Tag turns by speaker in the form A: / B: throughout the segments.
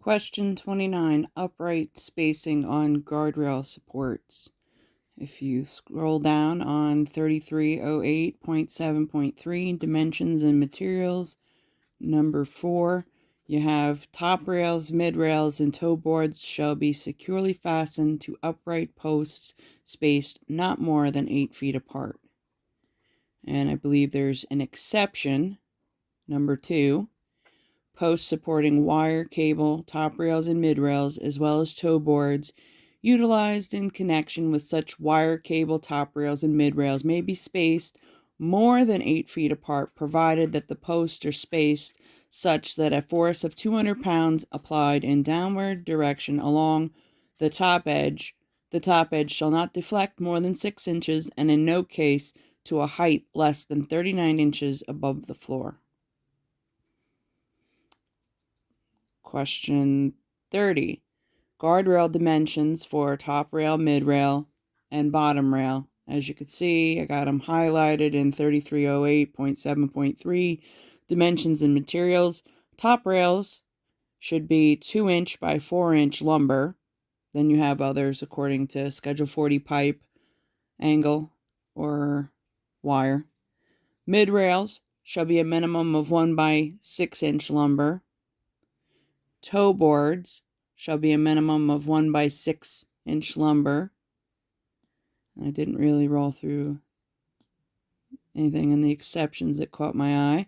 A: Question 29, upright spacing on guardrail supports. If you scroll down on 3308.7.3, dimensions and materials, number 4, you have top rails, mid rails, and toe boards shall be securely fastened to upright posts spaced not more than 8 feet apart. And I believe there's an exception, number 2. Posts supporting wire, cable, top rails, and mid rails, as well as toe boards utilized in connection with such wire, cable, top rails, and mid rails may be spaced more than 8 feet apart, provided that the posts are spaced such that a force of 200 pounds applied in downward direction along the top edge shall not deflect more than 6 inches, and in no case to a height less than 39 inches above the floor. Question 30. Guardrail dimensions for top rail, mid rail, and bottom rail. As you can see, I got them highlighted in 3308.7.3, dimensions and materials. Top rails should be 2-inch by 4-inch lumber. Then you have others according to Schedule 40 pipe, angle, or wire. Mid rails shall be a minimum of 1 by 6-inch lumber. Toe boards shall be a minimum of 1 by 6-inch lumber. I didn't really roll through anything in the exceptions that caught my eye.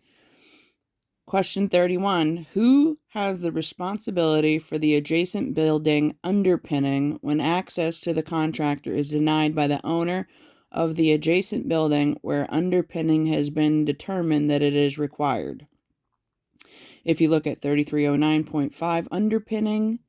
A: Question 31. Who has the responsibility for the adjacent building underpinning when access to the contractor is denied by the owner of the adjacent building where underpinning has been determined that it is required? If you look at 3309.5, underpinning,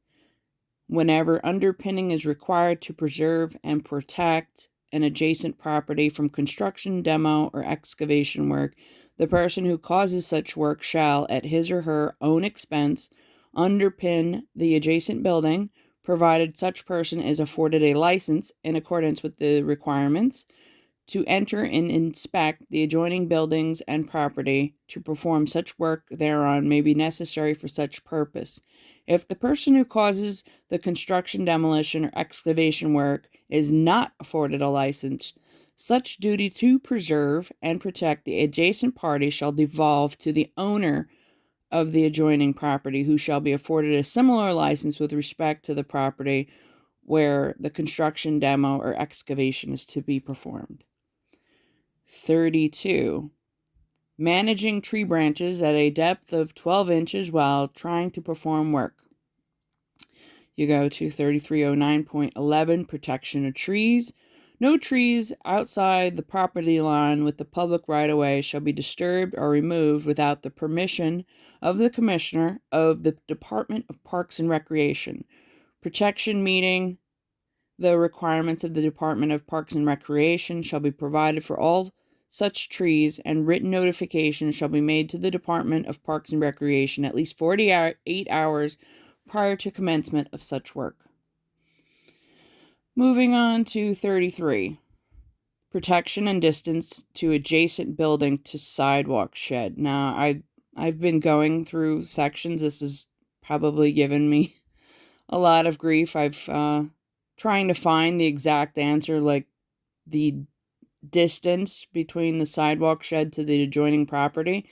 A: whenever underpinning is required to preserve and protect an adjacent property from construction, demo, or excavation work, the person who causes such work shall, at his or her own expense, underpin the adjacent building, provided such person is afforded a license in accordance with the requirements to enter and inspect the adjoining buildings and property. To perform such work thereon may be necessary for such purpose. If the person who causes the construction, demolition, or excavation work is not afforded a license, such duty to preserve and protect the adjacent party shall devolve to the owner of the adjoining property, who shall be afforded a similar license with respect to the property where the construction, demo, or excavation is to be performed. 32. Managing tree branches at a depth of 12 inches while trying to perform work. You go to 3309.11, protection of trees. No trees outside the property line with the public right-of-way shall be disturbed or removed without the permission of the Commissioner of the Department of Parks and Recreation. Protection meeting the requirements of the Department of Parks and Recreation shall be provided for all such trees, and written notification shall be made to the Department of Parks and Recreation at least 48 hours prior to commencement of such work. Moving on to 33. Protection and distance to adjacent building to sidewalk shed. Now, I've been going through sections. This has probably given me a lot of grief. I've trying to find the exact answer, like the distance between the sidewalk shed to the adjoining property,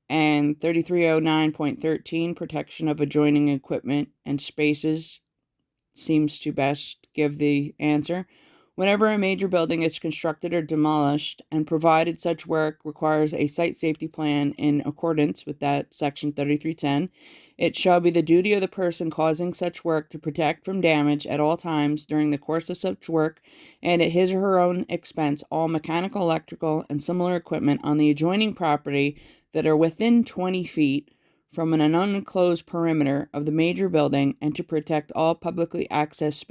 A: and 3309.13, protection of adjoining equipment and spaces, seems to best give the answer. Whenever a major building is constructed or demolished, and provided such work requires a site safety plan in accordance with that section 3310, it shall be the duty of the person causing such work to protect from damage at all times during the course of such work, and at his or her own expense, all mechanical, electrical, and similar equipment on the adjoining property that are within 20 feet from an unenclosed perimeter of the major building, and to protect all publicly accessed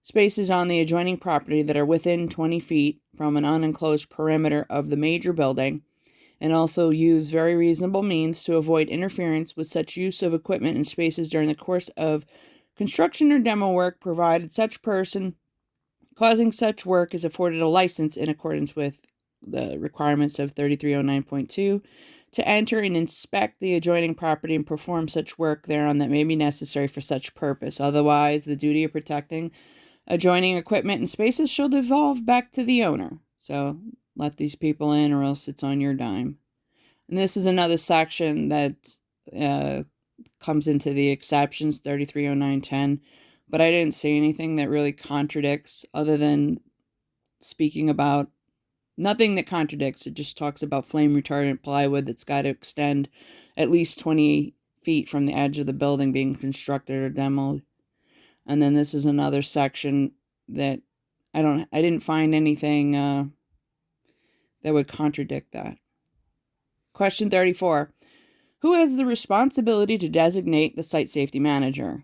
A: spaces on the adjoining property that are within 20 feet from an unenclosed perimeter of the major building, and also use very reasonable means to avoid interference with such use of equipment and spaces during the course of construction or demo work, provided such person causing such work is afforded a license in accordance with the requirements of 3309.2. to enter and inspect the adjoining property and perform such work thereon that may be necessary for such purpose. Otherwise, the duty of protecting adjoining equipment and spaces shall devolve back to the owner. So let these people in or else it's on your dime. And this is another section that comes into the exceptions, 330910. But I didn't see anything that really contradicts, other than speaking about nothing that contradicts. It just talks about flame retardant plywood that's got to extend at least 20 feet from the edge of the building being constructed or demoed. And then this is another section that I didn't find anything that would contradict that. Question 34. Who has the responsibility to designate the site safety manager?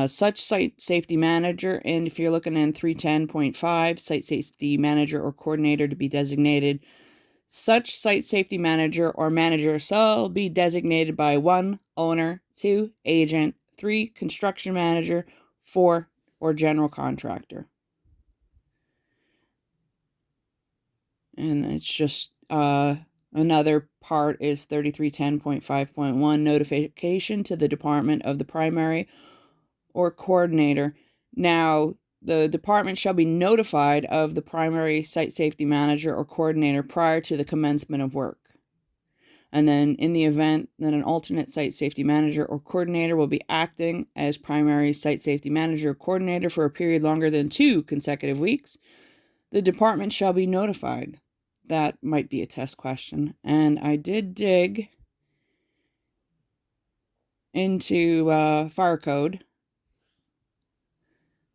A: Such site safety manager, and if you're looking in 310.5, site safety manager or coordinator to be designated, such site safety manager or manager shall be designated by 1, owner, 2, agent, 3, construction manager, 4, or general contractor. And it's just another part is 3310.5.1, notification to the department of the primary or coordinator. Now, the department shall be notified of the primary site safety manager or coordinator prior to the commencement of work. And then in the event that an alternate site safety manager or coordinator will be acting as primary site safety manager or coordinator for a period longer than 2 consecutive weeks, the department shall be notified. That might be a test question. And I did dig into fire code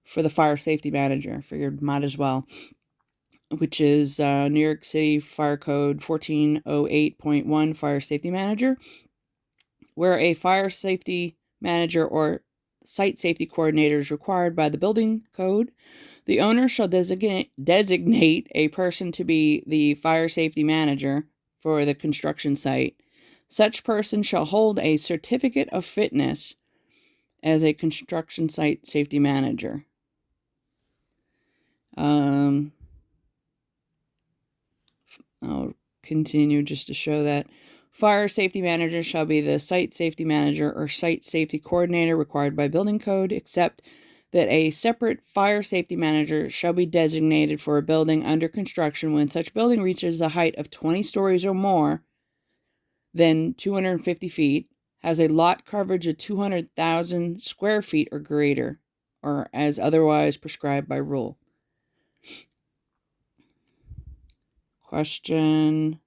A: for the fire safety manager. Figured might as well. Which is New York City Fire Code 1408.1 Fire Safety Manager, where a fire safety manager or site safety coordinator is required by the building code. The owner shall designate a person to be the fire safety manager for the construction site. Such person shall hold a certificate of fitness as a construction site safety manager. I'll continue just to show that. Fire safety manager shall be the site safety manager or site safety coordinator required by building code, except that a separate fire safety manager shall be designated for a building under construction when such building reaches a height of 20 stories or more than 250 feet, has a lot coverage of 200,000 square feet or greater, or as otherwise prescribed by rule. Question,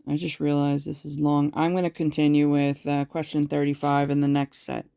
A: I just realized this is long. I'm going to continue with question 35 in the next set.